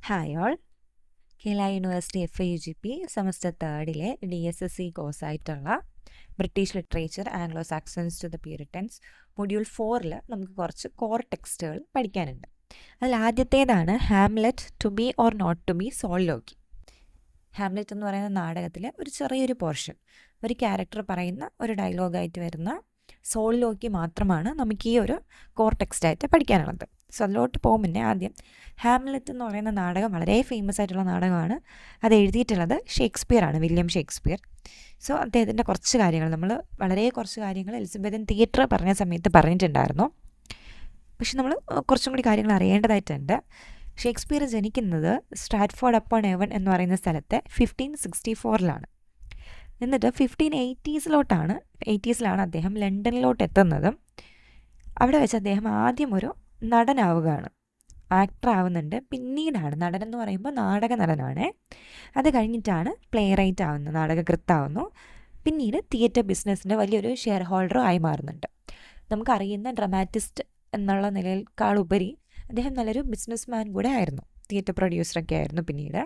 Hi all. Kerala university FIUGP semester 3 DSSC കോഴ്സായിട്ടുള്ള British literature Anglo Saxons to the Puritans module 4 നമുക്ക് കുറച്ച് core ടെക്സ്റ്റുകൾ പഠിക്കാനുണ്ട്. അതിൽ ആദ്യത്തേതാണ് Hamlet, to be or not to be, soliloquy. Hamlet എന്ന് പറയുന്ന നാടകത്തിലെ ഒരു ചെറിയൊരു പോർഷൻ, ഒരു ക്യാരക്ടർ പറയുന്ന ഒരു ഡയലോഗായിട്ട് വരുന്ന സോൾലോക്കി മാത്രമാണ് നമുക്ക് ഈ ഒരു കോർ ടെക്സ്റ്റായിട്ട് പഠിക്കാനുള്ളത്. സോ അതിലോട്ട് പോകുമ്പോൾ ആദ്യം ഹാംലെറ്റ് എന്ന് പറയുന്ന നാടകം വളരെ ഫേമസ് ആയിട്ടുള്ള നാടകമാണ്. അത് എഴുതിയിട്ടുള്ളത് ഷേക്സ്പിയർ ആണ്, വില്യം ഷേക്സ്പിയർ. സോ അദ്ദേഹത്തിൻ്റെ കുറച്ച് കാര്യങ്ങൾ വളരെ കുറച്ച് കാര്യങ്ങൾ എലിസബത്തൻ തിയേറ്റർ പറഞ്ഞ സമയത്ത് പറഞ്ഞിട്ടുണ്ടായിരുന്നു. പക്ഷെ നമ്മൾ കുറച്ചും കൂടി കാര്യങ്ങൾ അറിയേണ്ടതായിട്ടുണ്ട്. ഷേക്സ്പിയർ ജനിക്കുന്നത് സ്ട്രാറ്റ്ഫോർഡ് അപ്പോൺ എവൺ എന്ന് പറയുന്ന സ്ഥലത്തെ 1564 എന്നിട്ട് 1580s അദ്ദേഹം ലണ്ടനിലോട്ട് എത്തുന്നത്. അവിടെ വെച്ച് അദ്ദേഹം ആദ്യം ഒരു നടനാവുകയാണ്, ആക്ടർ ആവുന്നുണ്ട്. പിന്നീടാണ്, നടൻ എന്ന് പറയുമ്പോൾ നാടക നടനാണ്. അത് കഴിഞ്ഞിട്ടാണ് പ്ലേ റൈറ്റ് ആവുന്നത്, നാടകകൃത്താവുന്നു. പിന്നീട് തിയേറ്റർ ബിസിനസ്സിൻ്റെ വലിയൊരു ഷെയർ ഹോൾഡറും ആയി മാറുന്നുണ്ട്. നമുക്കറിയുന്ന ഡ്രമാറ്റിസ്റ്റ് എന്നുള്ള നിലയിൽക്കാളുപരി അദ്ദേഹം നല്ലൊരു ബിസിനസ് മാൻ കൂടെ ആയിരുന്നു, തിയേറ്റർ പ്രൊഡ്യൂസറൊക്കെ ആയിരുന്നു പിന്നീട്.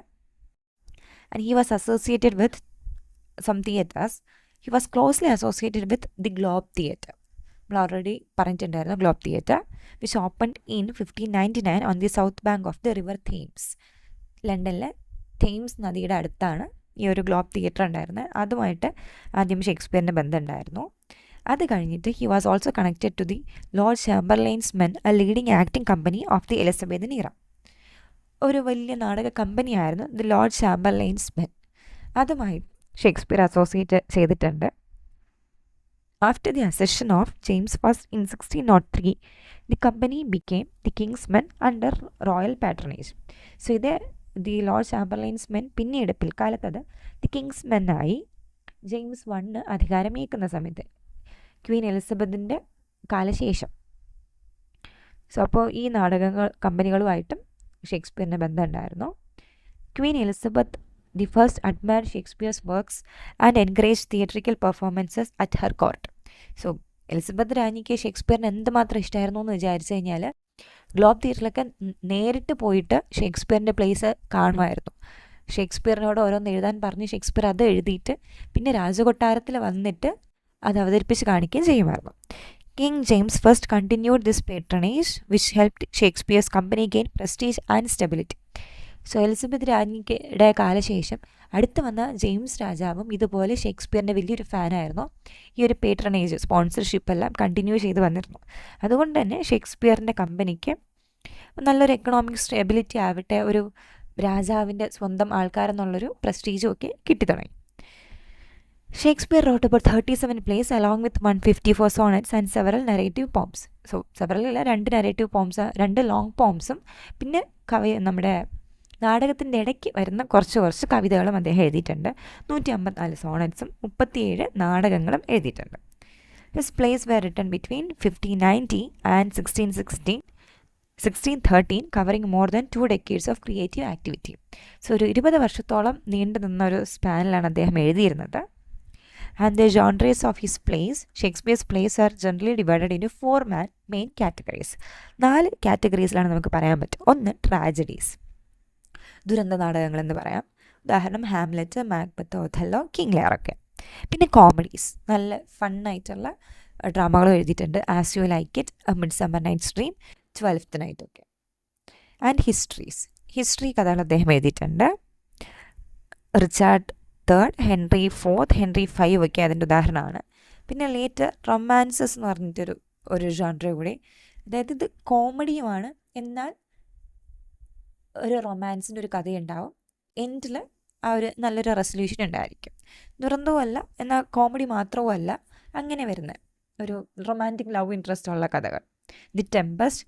And he was associated with some theatres. He was closely associated with the Globe theatre. നമ്മൾ ഓൾറെഡി പറഞ്ഞിട്ടുണ്ടായിരുന്നു Globe theatre, which opened in 1599 on the south bank of the river Thames. ലണ്ടനിലെ Thames നദിയുടെ അടുത്താണ് ഈ ഒരു ഗ്ലോബ് തിയേറ്റർ ഉണ്ടായിരുന്നത്. അതുമായിട്ട് ആദ്യം ഷേക്സ്പിയറിൻ്റെ ബന്ധം ഉണ്ടായിരുന്നു. അത് കഴിഞ്ഞിട്ട് he was also connected to the Lord Chamberlain's men, a leading acting company of the Elizabethan era. ഒരു വലിയ നാടക കമ്പനിയായിരുന്നു ദി ലോർഡ് ചാംബർലൈൻസ് മെൻ. അതുമായി ഷേക്സ്പിയർ അസോസിയേറ്റ് ചെയ്തിട്ടുണ്ട്. After the accession of James I in 1603, the company became the King's Men under royal patronage. So ഇത് the Lord Chamberlain's men പിന്നീട് പിൽക്കാലത്ത് അത് ദി കിങ്സ് മെൻ ആയി. ജെയിംസ് I അധികാരമേക്കുന്ന സമയത്ത്, queen എലിസബത്തിൻ്റെ കാലശേഷം. സോ അപ്പോൾ ഈ കമ്പനികളുമായിട്ടും ഷേക്സ്പിയറിന് ബന്ധമുണ്ടായിരുന്നു. Queen Elizabeth the first admired Shakespeare's works and encouraged theatrical performances at her court. So Elizabeth രാജ്ഞിക്ക് ഷേക്സ്പിയറിന് എന്തുമാത്രം ഇഷ്ടമായിരുന്നു എന്ന് വിചാരിച്ചു കഴിഞ്ഞാൽ ഗ്ലോബ് തിയേറ്ററിലൊക്കെ നേരിട്ട് പോയിട്ട് ഷേക്സ്പിയറിൻ്റെ പ്ലേസ് കാണുമായിരുന്നു. ഷേക്സ്പിയറിനോട് ഓരോന്ന് എഴുതാൻ പറഞ്ഞ് ഷേക്സ്പിയർ അത് എഴുതിയിട്ട് പിന്നെ രാജകൊട്ടാരത്തിൽ വന്നിട്ട് അത് അവതരിപ്പിച്ച് കാണിക്കുകയും ചെയ്യുമായിരുന്നു. King James I continued this patronage, which helped Shakespeare's company gain prestige and stability. So Elizabeth രാജ്ഞിയുടെ കാലശേഷം അടുത്ത് വന്ന ജെയിംസ് രാജാവും ഇതുപോലെ ഷേക്സ്പിയറിൻ്റെ വലിയൊരു ഫാനായിരുന്നു. ഈ ഒരു പേട്രണേജ്, സ്പോൺസർഷിപ്പ് എല്ലാം കണ്ടിന്യൂ ചെയ്ത് വന്നിരുന്നു. അതുകൊണ്ട് തന്നെ ഷേക്സ്പിയറിൻ്റെ കമ്പനിക്ക് നല്ലൊരു എക്കണോമിക് സ്റ്റെബിലിറ്റി ആവട്ടെ, ഒരു രാജാവിൻ്റെ സ്വന്തം ആൾക്കാരെന്നുള്ളൊരു പ്രസ്റ്റീജും ഒക്കെ കിട്ടിത്തുടങ്ങി. Shakespeare wrote about 37 plays along with 154 sonnets and several narrative poems. So several 2 narrative poems, 2 long പോംസും പിന്നെ നമ്മുടെ നാടകത്തിൻ്റെ ഇടയ്ക്ക് വരുന്ന കുറച്ച് കവിതകളും അദ്ദേഹം എഴുതിയിട്ടുണ്ട്. 154 സോണറ്റ്സും 37 നാടകങ്ങളും എഴുതിയിട്ടുണ്ട്. His plays were written between 1590 and 1613, covering more than 2 decades of creative activity. So ഒരു 20 വർഷത്തോളം നീണ്ടു നിന്ന ഒരു സ്പാനിലാണ് അദ്ദേഹം എഴുതിയിരുന്നത്. And the genres of his plays, Shakespeare's plays are generally divided in 4 main categories. 4 കാറ്റഗറീസിലാണ് നമുക്ക് പറയാൻ പറ്റും. ഒന്ന് ട്രാജഡീസ്, ദുരന്ത നാടകങ്ങളെന്ന് പറയാം. ഉദാഹരണം Hamlet, Macbeth, Othello, King Lear ഒക്കെ. പിന്നെ കോമഡീസ്, നല്ല ഫണ്ണായിട്ടുള്ള ഡ്രാമകളും എഴുതിയിട്ടുണ്ട്. As you like it, Midsummer Night's Dream, 12th night ഒക്കെ. ആൻഡ് ഹിസ്റ്ററി കഥകൾ അദ്ദേഹം എഴുതിയിട്ടുണ്ട്. Richard III, Henry IV, Henry V ഒക്കെ അതിൻ്റെ ഉദാഹരണമാണ്. പിന്നെ ലേറ്റർ റൊമാൻസസ് എന്ന് പറഞ്ഞിട്ടൊരു ജോൺറ കൂടി. അതായത് ഇത് കോമഡിയുമാണ്, എന്നാൽ ഒരു റൊമാൻസിൻ്റെ ഒരു കഥയുണ്ടാവും. എൻഡിൽ ആ ഒരു നല്ലൊരു റെസൊല്യൂഷൻ ഉണ്ടായിരിക്കും. ദുരന്തവുമല്ല എന്നാൽ കോമഡി മാത്രവും അല്ല, അങ്ങനെ വരുന്ന ഒരു റൊമാൻറ്റിക് ലവ് ഇൻട്രസ്റ്റ് ഉള്ള കഥകൾ. ദി ടെമ്പസ്റ്റ്,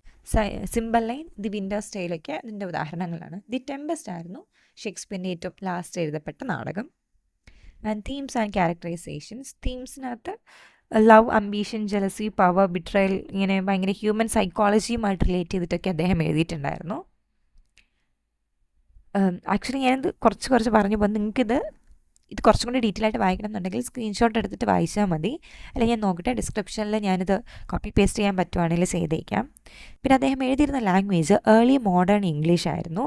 സിംബലൈൻ, ദി വിൻ്റേഴ്സ് ടെയിലൊക്കെ അതിൻ്റെ ഉദാഹരണങ്ങളാണ്. ദി ടെമ്പസ്റ്റ് ആയിരുന്നു ഷേക്സ്പിയറിൻ്റെ ഏറ്റവും ലാസ്റ്റ് എഴുതപ്പെട്ട നാടകം. ആൻഡ് തീംസ് ആൻഡ് ക്യാരക്ടറൈസേഷൻസ്, തീംസിനകത്ത് love, ambition, jealousy, power, betrayal, ഇങ്ങനെ ഭയങ്കര ഹ്യൂമൻ സൈക്കോളജിയുമായിട്ട് റിലേറ്റ് ചെയ്തിട്ടൊക്കെ അദ്ദേഹം എഴുതിയിട്ടുണ്ടായിരുന്നു. ആക്ച്വലി ഞാനിത് കുറച്ച് പറഞ്ഞു പോകും. നിങ്ങൾക്കിത് കുറച്ചും കൂടി ഡീറ്റെയിൽ ആയിട്ട് വായിക്കണം എന്നുണ്ടെങ്കിൽ സ്ക്രീൻഷോട്ട് എടുത്തിട്ട് വായിച്ചാൽ മതി. അല്ലെങ്കിൽ ഞാൻ നോക്കട്ടെ, ഡിസ്ക്രിപ്ഷനിൽ ഞാനിത് കോപ്പി പേസ്റ്റ് ചെയ്യാൻ പറ്റുവാണെങ്കിൽ ചെയ്തേക്കാം. പിന്നെ അദ്ദേഹം എഴുതിയിരുന്ന ലാംഗ്വേജ് ഏർലി മോഡേൺ ഇംഗ്ലീഷ് ആയിരുന്നു.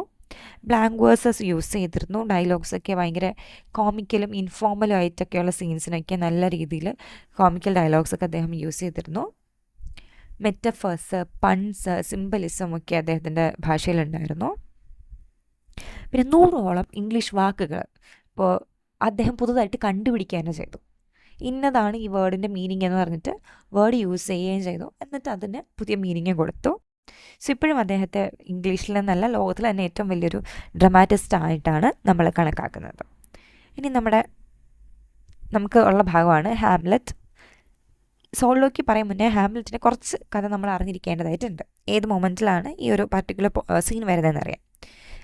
ബ്ലാങ്ക് വേഴ്സസ് യൂസ് ചെയ്തിരുന്നു. ഡയലോഗ്സൊക്കെ ഭയങ്കര കോമിക്കലും ഇൻഫോർമലും ആയിട്ടൊക്കെയുള്ള സീൻസിനൊക്കെ നല്ല രീതിയിൽ കോമിക്കൽ ഡയലോഗ്സൊക്കെ അദ്ദേഹം യൂസ് ചെയ്തിരുന്നു. മെറ്റഫേഴ്സ്, പൺസ്, സിംബലിസം ഒക്കെ അദ്ദേഹത്തിൻ്റെ ഭാഷയിലുണ്ടായിരുന്നു. പിന്നെ 100ഓളം ഇംഗ്ലീഷ് വാക്കുകൾ ഇപ്പോൾ അദ്ദേഹം പുതുതായിട്ട് കണ്ടുപിടിക്കുകയാണ് ചെയ്തു. ഇന്നതാണ് ഈ വേർഡിൻ്റെ മീനിങ് എന്ന് പറഞ്ഞിട്ട് വേർഡ് യൂസ് ചെയ്യുകയും ചെയ്തു. എന്നിട്ട് അതിന് പുതിയ മീനിങ് കൊടുത്തു. സോ ഇപ്പോഴും അദ്ദേഹത്തെ ഇംഗ്ലീഷിൽ നിന്നല്ല ലോകത്തിൽ തന്നെ ഏറ്റവും വലിയൊരു ഡ്രമാറ്റിസ്റ്റ് ആയിട്ടാണ് നമ്മൾ കണക്കാക്കുന്നത്. ഇനി നമുക്ക് ഉള്ള ഭാഗമാണ് ഹാംലെറ്റ്. സോളിലോക്കി പറയും മുന്നേ ഹാംലെറ്റിനെ കുറച്ച് കഥ നമ്മൾ അറിഞ്ഞിരിക്കേണ്ടതായിട്ടുണ്ട്. ഏത് മൊമെൻറ്റിലാണ് ഈ ഒരു പർട്ടിക്കുലർ സീൻ വരുന്നതെന്ന് അറിയാം.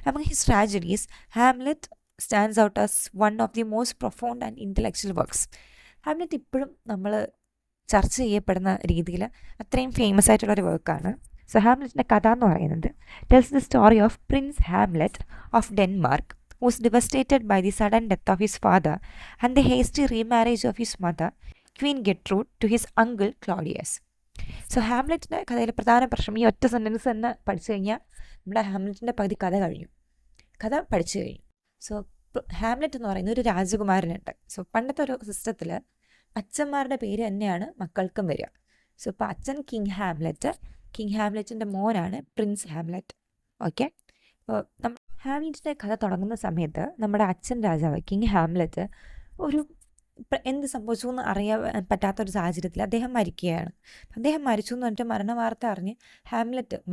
Among his tragedies, Hamlet stands out as one of the most profound and intellectual works. Hamlet ഇപ്പോഴും നമ്മൾ ചർച്ച ചെയ്യപ്പെടുന്ന രീതിയിൽ അത്രയും ഫേമസ് ആയിട്ടുള്ളൊരു വർക്കാണ്. സോ ഹാംലെറ്റിൻ്റെ കഥ എന്ന് പറയുന്നത് tells the story of Prince Hamlet of Denmark was devastated by the sudden death of his father and the hasty remarriage of his mother, Queen Gertrude, to his uncle Claudius. സോ ഹാംലെറ്റിൻ്റെ കഥയിലെ പ്രധാന പ്രശ്നം ഈ ഒറ്റ സെൻറ്റൻസ് തന്നെ പഠിച്ചു കഴിഞ്ഞാൽ നമ്മുടെ ഹാംലെറ്റിൻ്റെ പകുതി കഥ പഠിച്ചു കഴിഞ്ഞു. സോ ഹാംലെറ്റ് എന്ന് പറയുന്ന ഒരു രാജകുമാരനുണ്ട്. സോ പണ്ടത്തെ ഒരു സിസ്റ്റത്തിൽ അച്ഛന്മാരുടെ പേര് തന്നെയാണ് മക്കൾക്കും വരിക. സോ ഇപ്പോൾ അച്ഛൻ കിങ് ഹാംലെറ്റിൻ്റെ മോനാണ് പ്രിൻസ് ഹാംലെറ്റ്. ഓക്കെ, അപ്പോൾ ഹാംലെറ്റിൻ്റെ കഥ തുടങ്ങുന്ന സമയത്ത് നമ്മുടെ അച്ഛൻ രാജാവ് കിങ് ഹാംലെറ്റ് ഒരു എന്ത് സംഭവിച്ചു എന്ന് അറിയാൻ പറ്റാത്തൊരു സാഹചര്യത്തിൽ അദ്ദേഹം മരിക്കുകയാണ്. അദ്ദേഹം മരിച്ചു എന്ന് പറഞ്ഞിട്ട് മരണവാർത്ത അറിഞ്ഞ്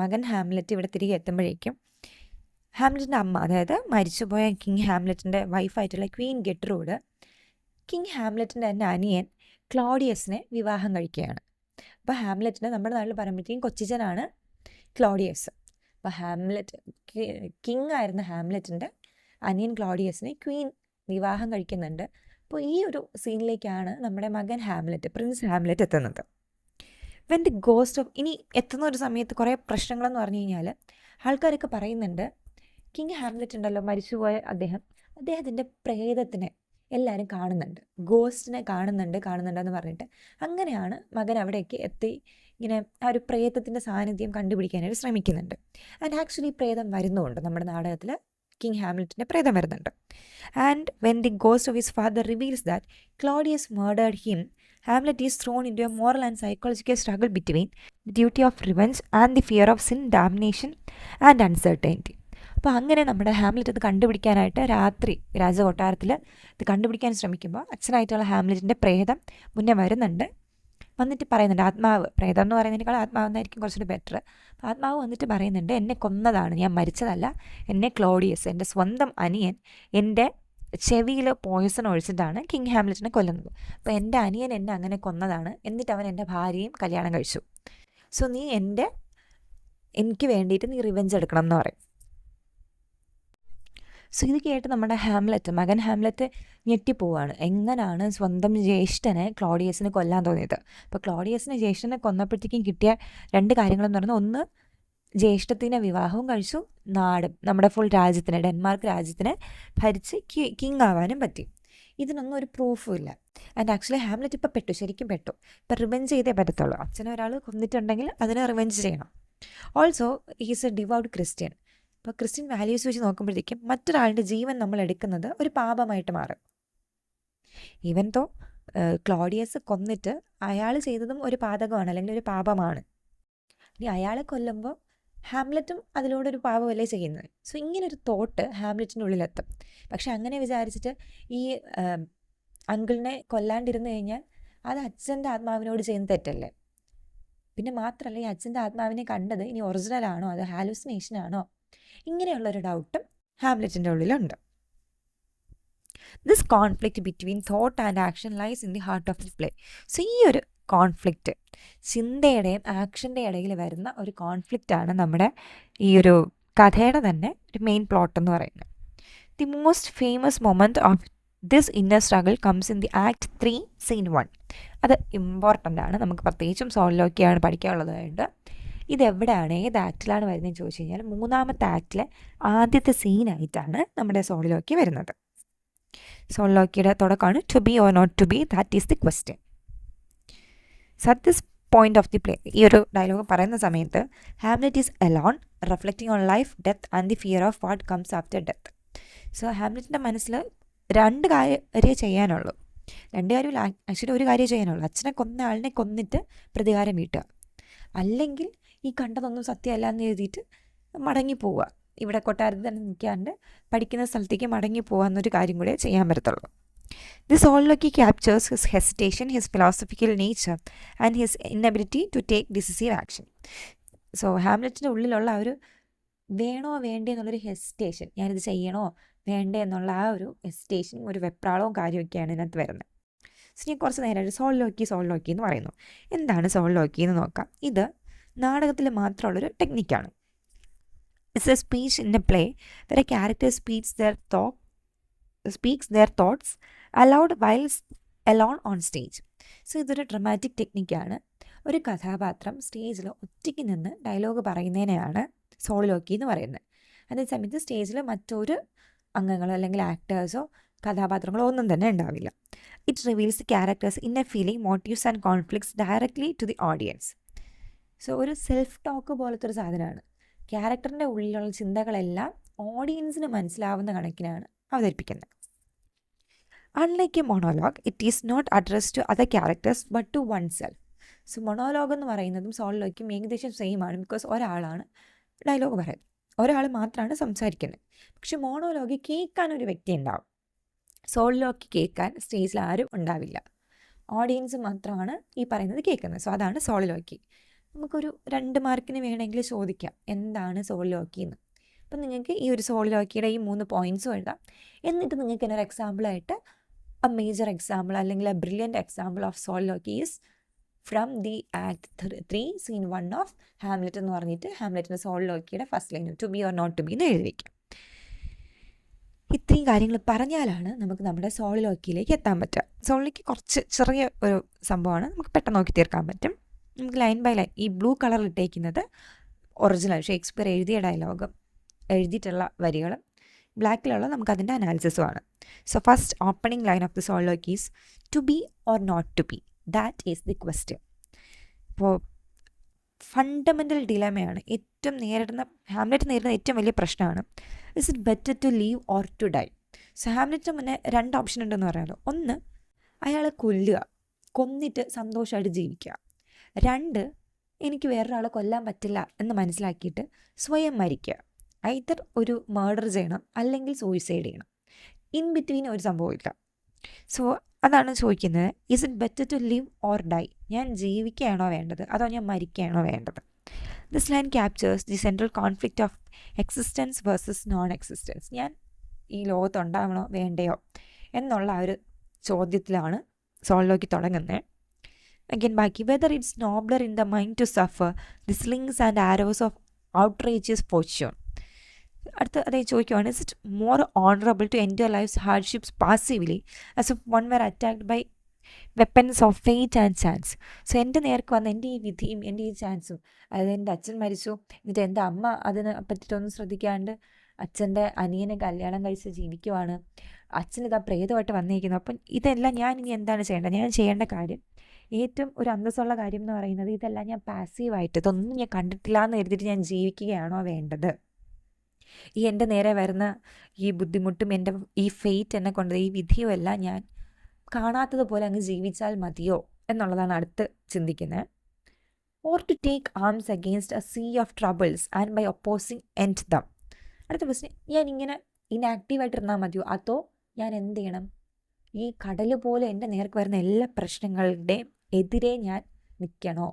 മകൻ ഹാംലെറ്റ് ഇവിടെ തിരികെ എത്തുമ്പോഴേക്കും ഹാംലെറ്റിൻ്റെ അമ്മ, അതായത് മരിച്ചുപോയ കിങ് ഹാംലെറ്റിൻ്റെ വൈഫായിട്ടുള്ള ക്വീൻ ഗെട്രൂഡ് കിങ് ഹാംലെറ്റിൻ്റെ തന്നെ അനിയൻ ക്ലോഡിയസിനെ വിവാഹം കഴിക്കുകയാണ്. അപ്പോൾ ഹാംലെറ്റിന് നമ്മുടെ നാട്ടിൽ പറയുമ്പോഴത്തേക്കും കൊച്ചിച്ചനാണ് ക്ലോഡിയസ്. അപ്പോൾ കിങ് ആയിരുന്ന ഹാംലെറ്റിൻ്റെ അനിയൻ ക്ലോഡിയസിനെ ക്വീൻ വിവാഹം കഴിക്കുന്നുണ്ട്. അപ്പോൾ ഈ ഒരു സീനിലേക്കാണ് നമ്മുടെ മകൻ പ്രിൻസ് ഹാംലെറ്റ് എത്തുന്നത്. വെൻ ദി ഗോസ്റ്റ് ഓഫ് ഇനി എത്തുന്ന ഒരു സമയത്ത് കുറേ പ്രശ്നങ്ങളെന്ന് പറഞ്ഞു കഴിഞ്ഞാൽ ആൾക്കാരൊക്കെ പറയുന്നുണ്ട് കിങ് ഹാംലെറ്റ് ഉണ്ടല്ലോ, മരിച്ചുപോയ അദ്ദേഹത്തിൻ്റെ പ്രേതത്തിനെ എല്ലാവരും കാണുന്നുണ്ട്, ഗോസ്റ്റിനെ കാണുന്നുണ്ടെന്ന് പറഞ്ഞിട്ട് അങ്ങനെയാണ് മകൻ അവിടേക്ക് എത്തി ഇങ്ങനെ ആ ഒരു പ്രേതത്തിൻ്റെ സാന്നിധ്യം കണ്ടുപിടിക്കാനായിട്ട് ശ്രമിക്കുന്നുണ്ട്. ആൻഡ് ആക്ച്വലി പ്രേതം വരുന്നുമുണ്ട്, നമ്മുടെ നാടകത്തിൽ കിങ് ഹാംലെറ്റിൻ്റെ പ്രേതം വരുന്നുണ്ട്. And when the ghost of his father reveals that Claudius murdered him, Hamlet is thrown into a moral and psychological struggle between the duty of revenge and the fear of sin, damnation and uncertainty. അപ്പോൾ അങ്ങനെ നമ്മുടെ Hamlet ഇത് കണ്ടുപിടിക്കാനായിട്ട് രാത്രി രാജകൊട്ടാരത്തിൽ ഇത് കണ്ടുപിടിക്കാൻ ശ്രമിക്കുമ്പോൾ അച്ഛനായിട്ടുള്ള ഹാംലെറ്റിൻ്റെ പ്രേതം മുന്നേ വന്നിട്ട് പറയുന്നുണ്ട്, പ്രേതം എന്ന് പറയുന്നതിനേക്കാൾ ആത്മാവെന്നായിരിക്കും കുറച്ചുകൂടി ബെറ്റർ. ആത്മാവ് വന്നിട്ട് പറയുന്നുണ്ട്, എന്നെ കൊന്നതാണ്, ഞാൻ മരിച്ചതല്ല, എന്നെ ക്ലോഡിയസ്, എൻ്റെ സ്വന്തം അനിയൻ എൻ്റെ ചെവിയിൽ പോയിസൺ ഒഴിച്ചിട്ടാണ് കിങ് ഹാംലെറ്റിനെ കൊല്ലുന്നത്. അപ്പോൾ എൻ്റെ അനിയൻ എന്നെ അങ്ങനെ കൊന്നതാണ്, എന്നിട്ട് അവൻ എൻ്റെ ഭാര്യയും കല്യാണം കഴിച്ചു. സോ നീ എനിക്ക് വേണ്ടിയിട്ട് നീ റിവെഞ്ച് എടുക്കണം എന്ന് പറയും. സോ ഇത് കേട്ട് നമ്മുടെ മകൻ ഹാംലെറ്റ് ഞെട്ടിപ്പോവാണ്. എങ്ങനെയാണ് സ്വന്തം ജ്യേഷ്ഠനെ ക്ലോഡിയസിനെ കൊല്ലാൻ തോന്നിയത്? അപ്പോൾ ക്ലോഡിയസിനെ ജ്യേഷ്ഠനെ കൊന്നപ്പോഴത്തേക്കും കിട്ടിയ 2 കാര്യങ്ങളെന്ന് പറഞ്ഞാൽ, ഒന്ന് ജ്യേഷ്ഠത്തിനെ വിവാഹവും കഴിച്ചു, നമ്മുടെ ഫുൾ രാജ്യത്തിനെ, ഡെൻമാർക്ക് രാജ്യത്തിനെ ഭരിച്ച് കിങ് ആവാനും പറ്റി. ഇതിനൊന്നും ഒരു പ്രൂഫും ഇല്ല. ആൻഡ് ആക്ച്വലി ഹാംലെറ്റ് ഇപ്പോൾ ശരിക്കും പെട്ടു. ഇപ്പം റിവെഞ്ച് ചെയ്തേ പറ്റത്തുള്ളൂ. അച്ഛനെ ഒരാൾ കൊന്നിട്ടുണ്ടെങ്കിൽ അതിനെ റിവെഞ്ച് ചെയ്യണം. Also he's A devout Christian. അപ്പോൾ ക്രിസ്ത്യൻ വാല്യൂസ് വെച്ച് നോക്കുമ്പോഴത്തേക്കും മറ്റൊരാളുടെ ജീവൻ നമ്മൾ എടുക്കുന്നത് ഒരു പാപമായിട്ട് മാറും. ഈവൻ തോ ക്ലോഡിയസ് കൊന്നിട്ട് അയാൾ ചെയ്തതും ഒരു പാതകമാണ്, അല്ലെങ്കിൽ ഒരു പാപമാണ്. ഇനി അയാളെ കൊല്ലുമ്പോൾ ഹാംലെറ്റും അതിലൂടെ ഒരു പാപമല്ലേ ചെയ്യുന്നത്. സോ ഇങ്ങനൊരു തോട്ട് ഹാംലെറ്റിൻ്റെ ഉള്ളിലെത്തും. പക്ഷെ അങ്ങനെ വിചാരിച്ചിട്ട് ഈ അങ്കിളിനെ കൊല്ലാണ്ടിരുന്നു കഴിഞ്ഞാൽ അത് അച്ഛൻ്റെ ആത്മാവിനോട് ചെയ്യുന്ന തെറ്റല്ലേ. പിന്നെ മാത്രമല്ല, ഈ അച്ഛൻ്റെ ആത്മാവിനെ കണ്ടത് ഇനി ഒറിജിനൽ ആണോ, അത് ഹാലൂസിനേഷൻ ആണോ, ഇങ്ങനെയുള്ളൊരു ഡൗട്ടും ഹാംലെറ്റിൻ്റെ ഉള്ളിലുണ്ട്. This conflict between thought and action lies in the heart of the play. So ഈ ഒരു കോൺഫ്ലിക്റ്റ്, ചിന്തയുടെയും ആക്ഷൻ്റെ ഇടയിൽ വരുന്ന ഒരു കോൺഫ്ലിക്റ്റാണ് നമ്മുടെ ഈ ഒരു കഥയുടെ തന്നെ ഒരു മെയിൻ പ്ലോട്ട് എന്ന് പറയുന്നത്. The most famous moment of this inner struggle comes in the act 3 scene 1. അത് ഇമ്പോർട്ടൻ്റ് ആണ്, നമുക്ക് പ്രത്യേകിച്ചും സോളിലോക്കിയാണ് പഠിക്കാനുള്ളതായിട്ട്. ഇതെവിടെയാണ്, ഏത് ആക്റ്റിലാണ് വരുന്നതെന്ന് ചോദിച്ചു കഴിഞ്ഞാൽ 3ാമത്തെ ആക്റ്റിലെ ആദ്യത്തെ സീനായിട്ടാണ് നമ്മുടെ സോളിലോക്കി വരുന്നത്. സോളിലോക്കിയുടെ തുടക്കമാണ് to be or not to be, that is the question. So at this point of the play. ഈ ഒരു ഡയലോഗ് പറയുന്ന സമയത്ത് Hamlet is alone reflecting on life, death and the fear of what comes after death. So ഹാംലെറ്റിൻ്റെ മനസ്സിൽ രണ്ട് കാര്യം ചെയ്യാനുള്ളൂ. രണ്ട് കാര്യമില്ല, ആക്ച്വലി ഒരു കാര്യം ചെയ്യാനുള്ളൂ. അച്ഛനെ കൊന്ന ആളിനെ കൊന്നിട്ട് പ്രതികാരം വീട്ടുക, അല്ലെങ്കിൽ ഈ കണ്ടതൊന്നും സത്യമല്ല എന്ന് എഴുതിയിട്ട് മടങ്ങിപ്പോവുക. ഇവിടെ കൊട്ടാരത്തിൽ തന്നെ നിൽക്കാണ്ട് പഠിക്കുന്ന സ്ഥലത്തേക്ക് മടങ്ങി പോവുക എന്നൊരു കാര്യം കൂടെ ചെയ്യാൻ പറ്റത്തുള്ളൂ. This Solloki captures his hesitation, his philosophical nature and his inability to take decisive action. So ഹാംലെറ്റിൻ്റെ ഉള്ളിലുള്ള ഒരു വേണോ വേണ്ടേ എന്നുള്ളൊരു ഹെസിറ്റേഷൻ, ഞാനിത് ചെയ്യണോ വേണ്ടേ എന്നുള്ള ആ ഒരു ഹെസിറ്റേഷൻ, ഒരു വെപ്രാളവും കാര്യമൊക്കെയാണ് ഇതിനകത്ത് വരുന്നത്. സോ ഞാൻ കുറച്ച് നേരമായിട്ട് സോൾലോക്കി എന്ന് പറയുന്നു. എന്താണ് സോൾലോക്കി എന്ന് നോക്കാം. ഇത് നാടകത്തിൽ മാത്രമുള്ളൊരു ടെക്നിക്കാണ്. It's a speech in a play where a character speaks their thoughts aloud while alone on stage. So ഇതൊരു ഡ്രമാറ്റിക് ടെക്നിക്കാണ്. ഒരു കഥാപാത്രം സ്റ്റേജിൽ ഒറ്റയ്ക്ക് നിന്ന് ഡയലോഗ് പറയുന്നതിനെയാണ് സോളിലോക്കി എന്ന് പറയുന്നത്. അതേസമയത്ത് സ്റ്റേജിൽ മറ്റൊരു അംഗങ്ങളോ അല്ലെങ്കിൽ ആക്ടേഴ്സോ കഥാപാത്രങ്ങളോ ഒന്നും തന്നെ ഉണ്ടാവില്ല. It reveals the characters inner feeling, motives and conflicts directly to the audience. So ഒരു സെൽഫ് ടോക്ക് പോലത്തെ ഒരു സാധനമാണ്. ക്യാരക്ടറിൻ്റെ ഉള്ളിലുള്ള ചിന്തകളെല്ലാം ഓഡിയൻസിന് മനസ്സിലാവുന്ന കണക്കിനാണ് അവതരിപ്പിക്കുന്നത്. Unlike a monologue, it is not addressed to other characters but to oneself. So monologue എന്ന് പറയുന്നതും സോളിലോക്കും ഏകദേശം സെയിം ആണ്. ബിക്കോസ് ഒരാളാണ് ഡയലോഗ് പറയുന്നത്, ഒരാൾ മാത്രമാണ് സംസാരിക്കുന്നത്. പക്ഷെ മോണോലോഗ് കേൾക്കാൻ ഒരു വ്യക്തി ഉണ്ടാവും, സോളിലോക്ക് കേൾക്കാൻ സ്റ്റേജിൽ ആരും ഉണ്ടാവില്ല, ഓഡിയൻസ് മാത്രമാണ് ഈ പറയുന്നത് കേൾക്കുന്നത്. സോ അതാണ് സോളിലോക്കി. നമുക്കൊരു 2 മാർക്കിന് വേണമെങ്കിൽ ചോദിക്കാം എന്താണ് സോളിലോക്കി എന്ന്. അപ്പം നിങ്ങൾക്ക് ഈ ഒരു സോളിലോക്കിയുടെ ഈ 3 പോയിൻറ്റ്സും എഴുതാം. എന്നിട്ട് നിങ്ങൾക്ക് എന്നൊരു എക്സാമ്പിളായിട്ട് a major example അല്ലെങ്കിൽ a brilliant example of soliloquy is from the act 3 scene 1 of Hamlet എന്ന് പറഞ്ഞിട്ട് ഹാംലെറ്റിൻ്റെ സോളിലോക്കിയുടെ first line to be or not to be എന്ന് എഴുതി വയ്ക്കാം. ഇത്രയും കാര്യങ്ങൾ പറഞ്ഞാലാണ് നമുക്ക് നമ്മുടെ സോളിലോക്കിയിലേക്ക് എത്താൻ പറ്റുക. സോളിലോക്കി കുറച്ച് ചെറിയ ഒരു സംഭവമാണ്, നമുക്ക് പെട്ടെന്ന് നോക്കി തീർക്കാൻ പറ്റും. നമുക്ക് ലൈൻ ബൈ ലൈൻ ഈ ബ്ലൂ കളറിൽ ഇട്ടേക്കുന്നത് ഒറിജിനൽ ഷേക്സ്പിയർ എഴുതിയ ഡയലോഗും എഴുതിയിട്ടുള്ള വരികളും, ബ്ലാക്കിലുള്ള നമുക്ക് അതിൻ്റെ അനാലിസിസുമാണ്. So first opening line of the soliloquy is to be or not to be, that is the question. ഇപ്പോൾ ഫണ്ടമെൻ്റൽ ഡിലമയാണ് ഹാംലെറ്റ് നേരിടുന്ന ഏറ്റവും വലിയ പ്രശ്നമാണ്. Is it better to leave or to die? So ഹാംലെറ്റിന് മുന്നേ 2 ഓപ്ഷൻ ഉണ്ടെന്ന് പറയാമല്ലോ. ഒന്ന്, അയാളെ കൊല്ലുക, കൊന്നിട്ട് സന്തോഷമായിട്ട് ജീവിക്കുക. 2, എനിക്ക് വേറൊരാളെ കൊല്ലാൻ പറ്റില്ല എന്ന് മനസ്സിലാക്കിയിട്ട് സ്വയം മരിക്കുക. ഐദർ ഒരു മർഡർ ചെയ്യണം അല്ലെങ്കിൽ സൂയിസൈഡ് ചെയ്യണം. ഇൻ ബിറ്റ്വീൻ ഒരു സംഭവമില്ല. സോ അതാണ് ചോദിക്കുന്നത്, is it better to live or die? ഞാൻ ജീവിക്കുകയാണോ വേണ്ടത് അതോ ഞാൻ മരിക്കുകയാണോ വേണ്ടത്? This line captures the central conflict of existence versus non existence. ഞാൻ ഈ ലോകത്ത് ഉണ്ടാവണോ വേണ്ടയോ എന്നുള്ള ആ ഒരു ചോദ്യത്തിലാണ് സോളിലോക്കി തുടങ്ങുന്നത്. അഗൈൻ ബാക്കി, whether it's nobler in the mind to suffer the slings and arrows of outrageous fortune. അടുത്ത് അതേ ചോദിക്കുവാണ്, is it more honourable to endure life's hardships passively as if one were attacked by weapons of fate and chance? So എൻ്റെ നേർക്ക് വന്ന എൻ്റെ ഈ വിധിയും എൻ്റെ ഈ ചാൻസും, അതായത് എൻ്റെ അച്ഛൻ മരിച്ചു, എന്നിട്ട് എൻ്റെ അമ്മ അതിനെ പറ്റിയിട്ടൊന്നും ശ്രദ്ധിക്കാണ്ട് അച്ഛൻ്റെ അനിയനെ കല്യാണം കഴിച്ച് ജീവിക്കുവാണ്, അച്ഛനിതാ പ്രേതമായിട്ട് വന്നിരിക്കുന്നു. അപ്പം ഇതെല്ലാം ഞാൻ ഇനി എന്താണ് ചെയ്യേണ്ടത്? ഞാൻ ചെയ്യേണ്ട കാര്യം, ഏറ്റവും ഒരു അന്തസ്സുള്ള കാര്യം എന്ന് പറയുന്നത്, ഇതെല്ലാം ഞാൻ പാസീവായിട്ട് ഇതൊന്നും ഞാൻ കണ്ടിട്ടില്ല എന്ന് കരുതിയിട്ട് ഞാൻ ജീവിക്കുകയാണോ വേണ്ടത്? ഈ എൻ്റെ നേരെ വരുന്ന ഈ ബുദ്ധിമുട്ടും എൻ്റെ ഈ ഫെയ്റ്റ് എന്നെ കൊണ്ട് ഈ വിധിയും എല്ലാം ഞാൻ കാണാത്തതുപോലെ അങ്ങ് ജീവിച്ചാൽ മതിയോ എന്നുള്ളതാണ് അടുത്ത് ചിന്തിക്കുന്നത്. Or to take arms against a sea of troubles and by opposing end them. അടുത്ത ക്വസ്റ്റ്യൻ, ഞാൻ ഇങ്ങനെ ഇനാക്റ്റീവായിട്ടിരുന്നാൽ മതിയോ അതോ ഞാൻ എന്ത് ചെയ്യണം? ഈ കടൽ പോലെ എൻ്റെ നേർക്ക് വരുന്ന എല്ലാ പ്രശ്നങ്ങളുടെയും എതിരെ ഞാൻ നിൽക്കണോ?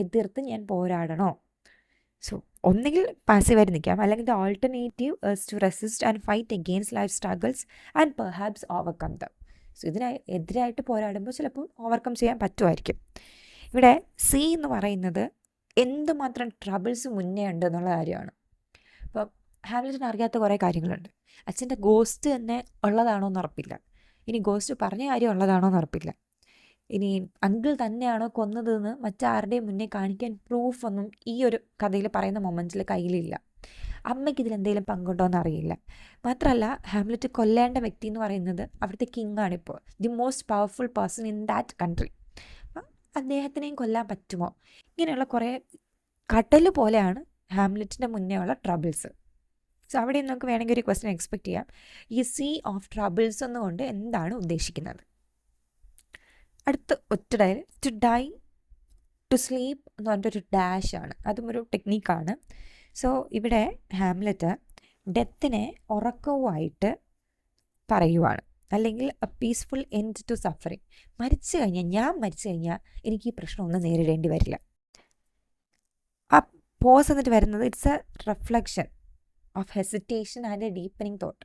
എതിർത്ത് ഞാൻ പോരാടണോ? സോ ഒന്നുകിൽ പാസീവായിട്ട് നിൽക്കാം, അല്ലെങ്കിൽ the alternative is to resist and fight against life struggles and perhaps overcome them. So എതിരായിട്ട് പോരാടുമ്പോൾ ചിലപ്പോൾ ഓവർകം ചെയ്യാൻ പറ്റുമായിരിക്കും. ഇവിടെ സി എന്ന് പറയുന്നത് എന്തുമാത്രം ട്രബിൾസ് മുന്നേ ഉണ്ട് എന്നുള്ള കാര്യമാണ്. ഇപ്പോൾ ഹാംലെറ്റിന് അറിയാത്ത കുറേ കാര്യങ്ങളുണ്ട്. അച്ഛൻ്റെ ഗോസ്റ്റ് തന്നെ ഉള്ളതാണോ എന്ന് ഉറപ്പില്ല, ഇനി ഗോസ്റ്റ് പറഞ്ഞ കാര്യം ഉള്ളതാണോ എന്ന് ഉറപ്പില്ല, ഇനി അങ്കിൾ തന്നെയാണോ കൊന്നതെന്ന് മറ്റാരുടെയും മുന്നേ കാണിക്കാൻ പ്രൂഫൊന്നും ഈ ഒരു കഥയിൽ പറയുന്ന മൊമെൻറ്റിൽ കയ്യിലില്ല. അമ്മയ്ക്ക് ഇതിലെന്തെങ്കിലും പങ്കുണ്ടോ എന്ന് അറിയില്ല. മാത്രമല്ല, ഹാംലെറ്റ് കൊല്ലേണ്ട വ്യക്തി എന്ന് പറയുന്നത് അവിടുത്തെ കിങ് ആണിപ്പോൾ, the most powerful person in that country. അദ്ദേഹത്തിനെയും കൊല്ലാൻ പറ്റുമോ? ഇങ്ങനെയുള്ള കുറേ കടൽ പോലെയാണ് ഹാംലെറ്റിൻ്റെ മുന്നേ ഉള്ള ട്രബിൾസ്. സോ അവിടെ നമുക്ക് വേണമെങ്കിൽ ഒരു ക്വസ്റ്റ്യൻ എക്സ്പെക്ട് ചെയ്യാം, ഈ സീ ഓഫ് ട്രബിൾസ് എന്നുകൊണ്ട് എന്താണ് ഉദ്ദേശിക്കുന്നത്? അടുത്ത ഒറ്റ ടു ഡൈ, ടു സ്ലീപ്പ് എന്ന് പറഞ്ഞിട്ടൊരു ഡാഷ് ആണ്, അതും ഒരു ടെക്നീക്കാണ്. സോ ഇവിടെ ഹാംലെറ്റ് ഡെത്തിനെ ഉറക്കവുമായിട്ട് പറയുവാണ്, അല്ലെങ്കിൽ a peaceful end to suffering. ഞാൻ മരിച്ചു കഴിഞ്ഞാൽ എനിക്ക് ഈ പ്രശ്നമൊന്നും നേരിടേണ്ടി വരില്ല. ആ പോസ് എന്നിട്ട് വരുന്നത് it's A reflection of hesitation and A deepening thought.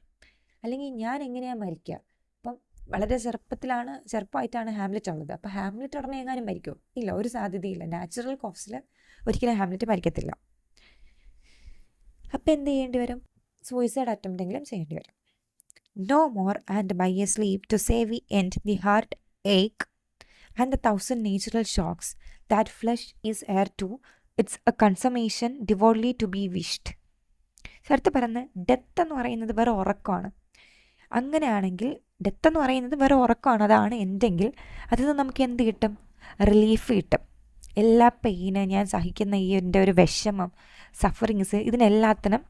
അല്ലെങ്കിൽ ഞാൻ എങ്ങനെയാണ് മരിക്കുക? അപ്പം വളരെ ചെറുപ്പമായിട്ടാണ് ഹാംലെറ്റ് ഉള്ളത്. അപ്പോൾ ഹാംലെറ്റ് ഉടനെ എങ്ങാനും മരിക്കുമോ? ഇല്ല, ഒരു സാധ്യതയില്ല. നാച്ചുറൽ കോഴ്സിൽ ഒരിക്കലും ഹാംലെറ്റ് മരിക്കത്തില്ല. അപ്പം എന്ത് ചെയ്യേണ്ടി വരും? സൂയിസൈഡ് അറ്റംപ്റ്റെങ്കിലും ചെയ്യേണ്ടി വരും. No more, and by a sleep to say we end the heartache and the 1,000 natural shocks that flesh is heir to. It's a consummation devoutly to be wished. അടുത്ത് പറഞ്ഞ് ഡെത്ത് എന്ന് പറയുന്നത് വേറെ ഉറക്കമാണ്. അങ്ങനെയാണെങ്കിൽ ഡെത്ത് എന്ന് പറയുന്നത് വേറെ ഉറക്കമാണ്, അതാണ് എന്തെങ്കിൽ അതിൽ നിന്ന് നമുക്ക് എന്ത് കിട്ടും? റിലീഫ് കിട്ടും. എല്ലാ പെയിന്, ഞാൻ സഹിക്കുന്ന ഈ എൻ്റെ ഒരു വിഷമം, സഫറിങ്സ്, ഇതിനെല്ലാത്തിനും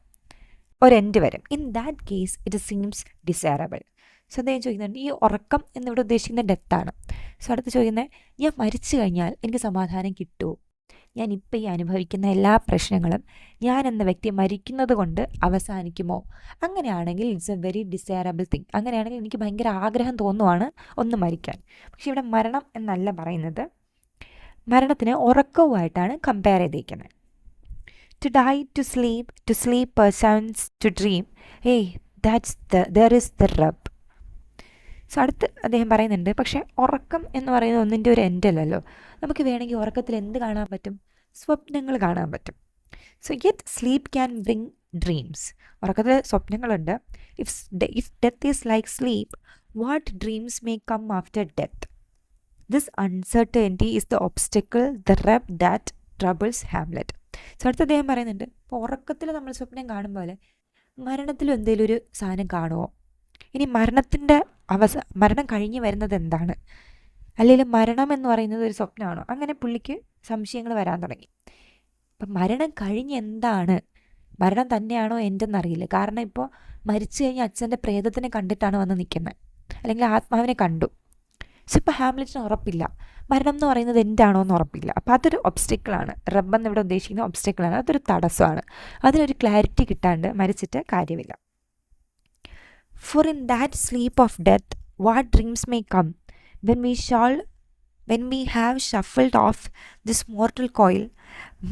ഒരെൻഡ് വരും. In that case it seems desirable. So അദ്ദേഹം ചോദിക്കുന്നുണ്ട്, ഈ ഉറക്കം എന്നിവിടെ ഉദ്ദേശിക്കുന്ന ഡെത്താണ്. സോ അടുത്ത് ചോദിക്കുന്നത്, ഞാൻ മരിച്ചു കഴിഞ്ഞാൽ എനിക്ക് സമാധാനം കിട്ടുമോ? ഞാനിപ്പോൾ ഈ അനുഭവിക്കുന്ന എല്ലാ പ്രശ്നങ്ങളും ഞാൻ എന്ന വ്യക്തി മരിക്കുന്നത് കൊണ്ട് അവസാനിക്കുമോ? അങ്ങനെയാണെങ്കിൽ it's A very desirable thing. അങ്ങനെയാണെങ്കിൽ എനിക്ക് ഭയങ്കര ആഗ്രഹം തോന്നുവാണ് ഒന്ന് മരിക്കാൻ. പക്ഷെ ഇവിടെ മരണം എന്നല്ല പറയുന്നത്, മരണത്തിന് ഉറക്കവുമായിട്ടാണ് കമ്പയർ ചെയ്തിരിക്കുന്നത്. To die, to sleep perchance to dream. Hey, there is the rub. So അടുത്ത് അദ്ദേഹം പറയുന്നുണ്ട്, പക്ഷേ ഉറക്കം എന്ന് പറയുന്നത് ഒന്നിൻ്റെ ഒരു എൻഡല്ലല്ലോ. നമുക്ക് വേണമെങ്കിൽ ഉറക്കത്തിൽ എന്ത് കാണാൻ പറ്റും? സ്വപ്നങ്ങൾ കാണാൻ പറ്റും. So yet sleep can bring dreams. ഉറക്കത്തിൽ സ്വപ്നങ്ങളുണ്ട്. If death is like sleep, what dreams may come after death? This uncertainty is the obstacle, the rub that troubles Hamlet. So അടുത്ത് അദ്ദേഹം പറയുന്നുണ്ട്, ഇപ്പോൾ ഉറക്കത്തിൽ നമ്മൾ സ്വപ്നം കാണുമ്പോൾ മരണത്തിലും എന്തെങ്കിലും ഒരു സാധനം കാണുമോ? ഇനി മരണം കഴിഞ്ഞ് വരുന്നത് എന്താണ്? അല്ലെങ്കിൽ മരണം എന്ന് പറയുന്നത് ഒരു സ്വപ്നമാണോ? അങ്ങനെ പുള്ളിക്ക് സംശയങ്ങൾ വരാൻ തുടങ്ങി. അപ്പം മരണം കഴിഞ്ഞ് എന്താണ്? മരണം തന്നെയാണോ എന്തെന്നറിയില്ല. കാരണം ഇപ്പോൾ മരിച്ചു കഴിഞ്ഞ് അച്ഛൻ്റെ പ്രേതത്തിനെ കണ്ടിട്ടാണ് വന്ന് നിൽക്കുന്നത്, അല്ലെങ്കിൽ ആത്മാവിനെ കണ്ടു. സോ ഇപ്പോൾ ഹാംലെറ്റിന് ഉറപ്പില്ല, മരണം എന്ന് പറയുന്നത് എന്താണോ എന്ന് ഉറപ്പില്ല. അപ്പോൾ അതൊരു ഒബ്സ്റ്റക്കിളാണ്. റബ്ബെന്ന് ഇവിടെ ഉദ്ദേശിക്കുന്ന ഒബ്സ്റ്റക്കിളാണ്, അതൊരു തടസ്സമാണ്. അതിനൊരു ക്ലാരിറ്റി കിട്ടാണ്ട് മരിച്ചിട്ട് കാര്യമില്ല. For in that sleep of death, what dreams may come when we have shuffled off this mortal coil,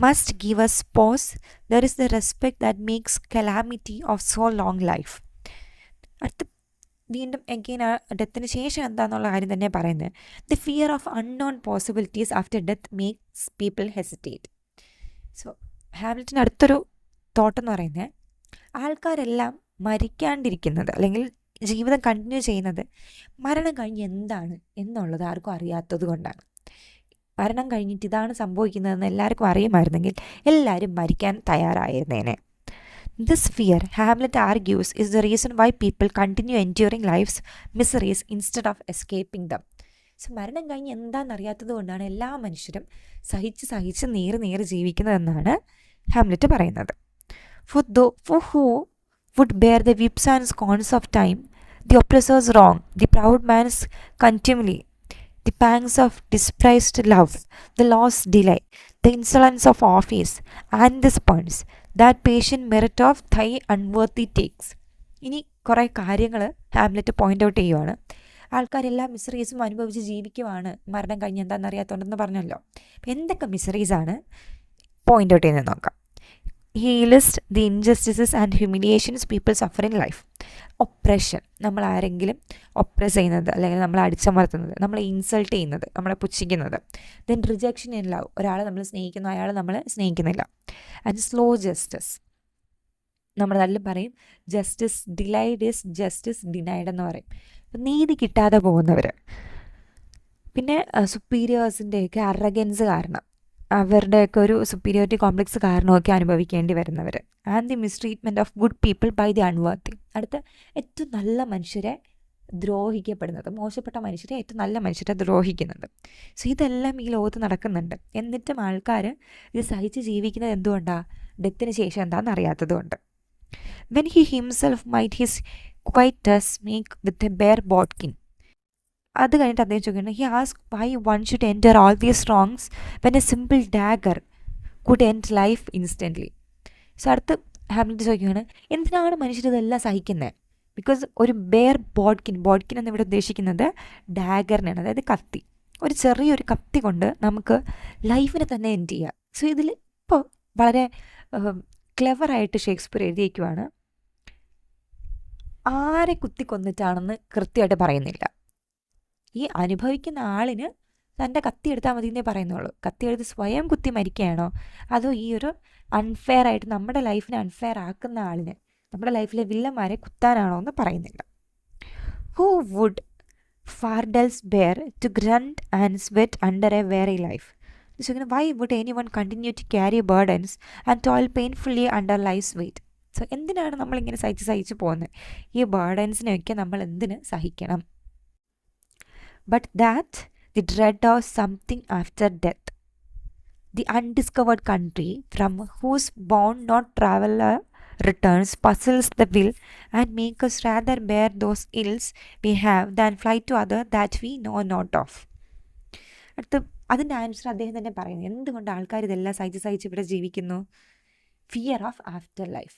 must give us pause. There is the respect that makes calamity of so long life. അടുത്ത വീണ്ടും again ആ ഡെത്തിന് ശേഷം എന്താണെന്നുള്ള കാര്യം തന്നെ പറയുന്നത്. The fear of unknown possibilities after death makes people hesitate. So ഹാംലെറ്റിൻ്റെ അടുത്തൊരു തോട്ടെന്ന് പറയുന്നത്, ആൾക്കാരെല്ലാം മരിക്കാണ്ടിരിക്കുന്നത് അല്ലെങ്കിൽ ജീവിതം കണ്ടിന്യൂ ചെയ്യുന്നത് മരണം കഴിഞ്ഞ് എന്താണ് എന്നുള്ളത് ആർക്കും അറിയാത്തത് കൊണ്ടാണ്. മരണം കഴിഞ്ഞിട്ട് ഇതാണ് സംഭവിക്കുന്നതെന്ന് എല്ലാവർക്കും അറിയുമായിരുന്നെങ്കിൽ എല്ലാവരും മരിക്കാൻ തയ്യാറായിരുന്നേനെ. This fear, Hamlet argues, is the reason why people continue enduring life's miseries instead of escaping them. So മരണം കഴിഞ്ഞ് എന്താണെന്നറിയാത്തത് കൊണ്ടാണ് എല്ലാ മനുഷ്യരും സഹിച്ച് നേരെ ജീവിക്കുന്നതെന്നാണ് ഹാംലെറ്റ് പറയുന്നത്. For who would bear the whips and scorns of time, the oppressor's wrong, the proud man's contumely, the pangs of disprized love, the lost delay, the insolence of office, and the spurns, that patient merit of thy unworthy takes. ഇനി കുറേ കാര്യങ്ങൾ Hamlet point out ചെയ്യുവാണ്. ആൾക്കാരെല്ലാം മിസറീസും അനുഭവിച്ച് ജീവിക്കുവാണ് മരണം കഴിഞ്ഞ് എന്താണെന്നറിയാത്തതുകൊണ്ടെന്ന് പറഞ്ഞല്ലോ. അപ്പം എന്തൊക്കെ മിസറീസാണ് പോയിൻ്റ് ഔട്ട് ചെയ്യുന്നത് നോക്കാം. He lists the injustices and humiliations people suffer in life. Oppression, നമ്മൾ ആരെങ്കിലും ഒപ്രസ് ചെയ്യുന്നത്, അല്ലെങ്കിൽ നമ്മളെ അടിച്ചമർത്തുന്നത്, നമ്മളെ ഇൻസൾട്ട് ചെയ്യുന്നത്, നമ്മളെ പുച്ഛിക്കുന്നത്. ദെൻ റിജക്ഷൻ ഇൻ ലവ്, ഒരാളെ നമ്മൾ സ്നേഹിക്കുന്നു, അയാൾ നമ്മളെ സ്നേഹിക്കുന്നില്ല. ആൻഡ് സ്ലോ ജസ്റ്റിസ്, നമ്മൾ നല്ല പറയും justice delayed is justice denied എന്ന് പറയും. നീതി കിട്ടാതെ പോകുന്നവർ. പിന്നെ സുപ്പീരിയേഴ്സിൻ്റെയൊക്കെ അറഗൻസ് കാരണം, അവരുടെയൊക്കെ ഒരു സുപ്പീരിയോറിറ്റി കോംപ്ലക്സ് കാരണമൊക്കെ അനുഭവിക്കേണ്ടി വരുന്നവർ. And the mistreatment of good people by the unworthy. അടുത്ത ഏറ്റവും നല്ല മനുഷ്യരെ ദ്രോഹിക്കപ്പെടുന്നത്, മോശപ്പെട്ട മനുഷ്യരെ ഏറ്റവും നല്ല മനുഷ്യരെ ദ്രോഹിക്കുന്നത്. സോ ഇതെല്ലാം ഈ ലോകത്ത് നടക്കുന്നുണ്ട്. എന്നിട്ടും ആൾക്കാർ ഇത് സഹിച്ച് ജീവിക്കുന്നത് എന്തുകൊണ്ടാണ്? ഡെത്തിന് ശേഷം എന്താണെന്ന് അറിയാത്തത് കൊണ്ട്. When he himself might his quietus make with a bare bodkin. അത് കഴിഞ്ഞിട്ട് അദ്ദേഹം ചോദിക്കുന്നത്, he ask why one should enter all these wrongs when a simple dagger could end life instantly. So അടുത്ത് ഹാംലെറ്റ് ചോദിക്കുകയാണ്, എന്തിനാണ് മനുഷ്യർ ഇതെല്ലാം സഹിക്കുന്നത്? ബിക്കോസ് ഒരു ബെയർ ബോട്ട്കിൻ എന്നിവിടെ ഉദ്ദേശിക്കുന്നത് ഡാഗറിനാണ്, അതായത് കത്തി. ഒരു ചെറിയൊരു കത്തി കൊണ്ട് നമുക്ക് ലൈഫിനെ തന്നെ എൻഡ് ചെയ്യാം. സോ ഇതിൽ ഇപ്പോൾ വളരെ ക്ലെവറായിട്ട് ഷേക്സ്പിയർ എഴുതിയേക്കുവാണ്. ആരെ കുത്തിക്കൊന്നിട്ടാണെന്ന് കൃത്യമായിട്ട് പറയുന്നില്ല. ഈ അനുഭവിക്കുന്ന ആളിന് തൻ്റെ കത്തി എടുത്താൽ മതി എന്നേ പറയുന്നുള്ളൂ. കത്തി എടുത്ത് സ്വയം കുത്തി മരിക്കുകയാണോ, അതോ ഈ ഒരു അൺഫെയർ ആയിട്ട് നമ്മുടെ ലൈഫിനെ അൺഫെയർ ആക്കുന്ന ആളിന്, നമ്മുടെ ലൈഫിലെ വില്ലന്മാരെ കുത്താനാണോ എന്ന് പറയുന്നില്ല. Who would fardels bear to grunt and sweat under a weary life? Why would any one continue to carry burdens and toil painfully under life's weight? So എന്തിനാണ് നമ്മളിങ്ങനെ സഹിച്ച് പോകുന്നത്? ഈ ബേർഡൻസിനെയൊക്കെ നമ്മൾ എന്തിന് സഹിക്കണം? But that the dread of something after death, the undiscovered country from whose bound not traveler returns, puzzles the will and make us rather bear those ills we have than fly to other that we know not of. അടുത്ത് അതിൻ്റെ answer അദ്ദേഹം തന്നെ പറയുന്നു. എന്തുകൊണ്ട് ആൾക്കാർ ഇതെല്ലാം സഹിച്ച് ഇവിടെ ജീവിക്കുന്നു? Fear of after life.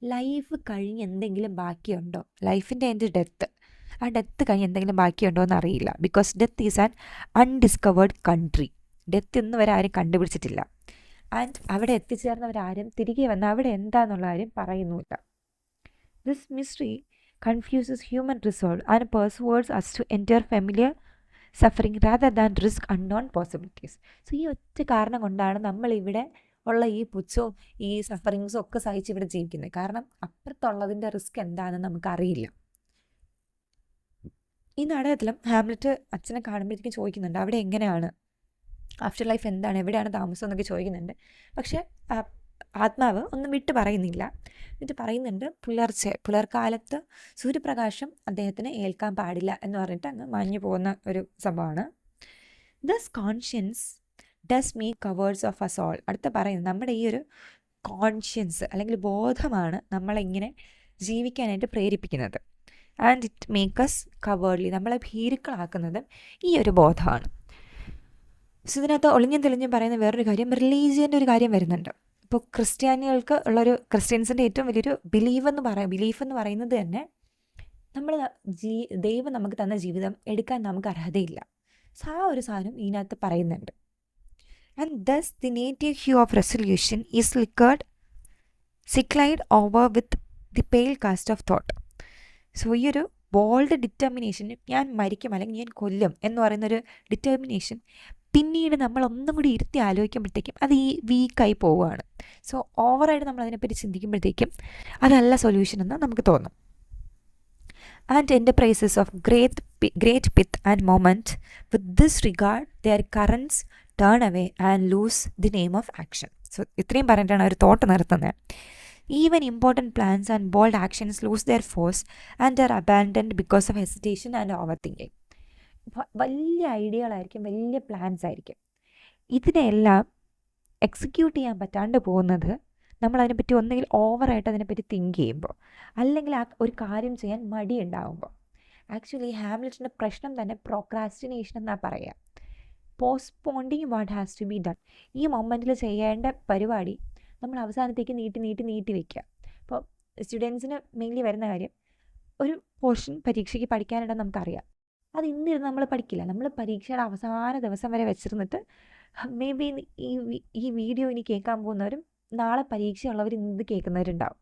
Life കഴിഞ്ഞ് എന്തെങ്കിലും ബാക്കിയുണ്ടോ? ലൈഫിൻ്റെ എൻ്റെ ഡെത്ത്, ആ ഡെത്ത് കഴിഞ്ഞ് എന്തെങ്കിലും ബാക്കിയുണ്ടോ എന്ന് അറിയില്ല. Because death is an undiscovered country. Death ഇന്ന് വരെ ആരും കണ്ടുപിടിച്ചിട്ടില്ല. ആൻഡ് അവിടെ എത്തിച്ചേർന്നവരാരും തിരികെ വന്ന് അവിടെ എന്താണെന്നുള്ള കാര്യം പറയുന്നുമില്ല. This mystery confuses human resolve and persuades us to enter familiar suffering rather than risk unknown possibilities. So ഈ ഒറ്റ കാരണം കൊണ്ടാണ് നമ്മളിവിടെ ഉള്ള ഈ പുച്ഛവും ഈ സഫറിങ്സും ഒക്കെ സഹിച്ച് ഇവിടെ ജീവിക്കുന്നത്. കാരണം അപ്പുറത്തുള്ളതിൻ്റെ റിസ്ക് എന്താണെന്ന് നമുക്കറിയില്ല. ഈ നാടകത്തിലും ഹാംലെറ്റ് അച്ഛനെ കാണുമ്പോഴത്തേക്കും ചോദിക്കുന്നുണ്ട്, അവിടെ എങ്ങനെയാണ് ആഫ്റ്റർ ലൈഫ്, എന്താണ്, എവിടെയാണ് താമസം എന്നൊക്കെ ചോദിക്കുന്നുണ്ട്. പക്ഷേ ആത്മാവ് ഒന്നും വിട്ട് പറയുന്നില്ല. എന്നിട്ട് പറയുന്നുണ്ട്, പുലർക്കാലത്ത് സൂര്യപ്രകാശം അദ്ദേഹത്തിന് ഏൽക്കാൻ പാടില്ല എന്ന് പറഞ്ഞിട്ട് അങ്ങ് മാഞ്ഞു പോകുന്ന ഒരു സംഭവമാണ്. Thus conscience does make cowards of us all. അടുത്ത് പറയുന്നത്, നമ്മുടെ ഈ ഒരു കോൺഷ്യൻസ് അല്ലെങ്കിൽ ബോധമാണ് നമ്മളിങ്ങനെ ജീവിക്കാനായിട്ട് പ്രേരിപ്പിക്കുന്നത്. And it make us cowardly. നമ്മളെ ഭീരുക്കളാക്കുന്നത് ഈ ഒരു ബോധമാണ്. സോ ഇതിനകത്ത് ഒളിഞ്ഞും തെളിഞ്ഞും പറയുന്ന വേറൊരു കാര്യം, റിലീജിയൻ്റെ ഒരു കാര്യം വരുന്നുണ്ട്. ഇപ്പോൾ ക്രിസ്ത്യാനികൾക്ക് ഉള്ളൊരു, ക്രിസ്ത്യൻസിൻ്റെ ഏറ്റവും വലിയൊരു ബിലീഫ് എന്ന് പറയുന്നത് തന്നെ നമ്മൾ ദൈവം നമുക്ക് തന്ന ജീവിതം എടുക്കാൻ നമുക്ക് അർഹതയില്ല. സോ ആ ഒരു സാധനം ഇതിനകത്ത് പറയുന്നുണ്ട്. And thus the native hue of resolution is sicklied over with the pale cast of thought. So ഈ ഒരു ബോൾഡ് ഡിറ്റർമിനേഷൻ, ഞാൻ മരിക്കും അല്ലെങ്കിൽ ഞാൻ കൊല്ലും എന്ന് പറയുന്നൊരു ഡിറ്റർമിനേഷൻ പിന്നീട് നമ്മൾ ഒന്നും കൂടി ഇരുത്തി ആലോചിക്കുമ്പോഴത്തേക്കും അത് ഈ വീക്കായി പോവുകയാണ്. സോ ഓവറായിട്ട് നമ്മൾ അതിനെപ്പറ്റി ചിന്തിക്കുമ്പോഴത്തേക്കും അതല്ല സൊല്യൂഷൻ എന്ന് നമുക്ക് തോന്നും. And enterprises of great pith and moment with this regard their currents turn away and lose the name of action. So ഇത്രയും പറഞ്ഞിട്ടാണ് ഒരു തോട്ട് നിർത്തുന്നത്. Even important plans and bold actions lose their force and are abandoned because of hesitation and overthinking. വലിയ ഐഡിയകളായിരിക്കും, വലിയ plans ആയിരിക്കും. ഇതിനെല്ലാം execute ചെയ്യാൻ പറ്റാണ്ട് പോകുന്നത് നമ്മളതിനെപ്പറ്റി ഒന്നുകിൽ ഓവറായിട്ട് അതിനെപ്പറ്റി തിങ്ക് ചെയ്യുമ്പോൾ, അല്ലെങ്കിൽ ആ ഒരു കാര്യം ചെയ്യാൻ മടി ഉണ്ടാകുമ്പോൾ. ആക്ച്വലി ഹാംലെറ്റിൻ്റെ പ്രശ്നം തന്നെ പ്രോക്രാസ്റ്റിനേഷൻ എന്നാണ് പറയുക. Postponing what has to be done. ഈ മൊമെൻറ്റിൽ ചെയ്യേണ്ട പരിപാടി നമ്മൾ അവസാനത്തേക്ക് നീട്ടി വയ്ക്കുക. ഇപ്പോൾ സ്റ്റുഡൻസിന് മെയിൻലി വരുന്ന കാര്യം, ഒരു പോർഷൻ പരീക്ഷയ്ക്ക് പഠിക്കാനുണ്ടെന്ന് നമുക്കറിയാം. അത് ഇന്നിരുന്ന് നമ്മൾ പഠിക്കില്ല. നമ്മൾ പരീക്ഷയുടെ അവസാന ദിവസം വരെ വെച്ചിരുന്നിട്ട് മേ ബി ഈ വീഡിയോ ഇനി കേൾക്കാൻ പോകുന്നവരും നാളെ പരീക്ഷയുള്ളവർ ഇന്ന് കേൾക്കുന്നവരുണ്ടാവും.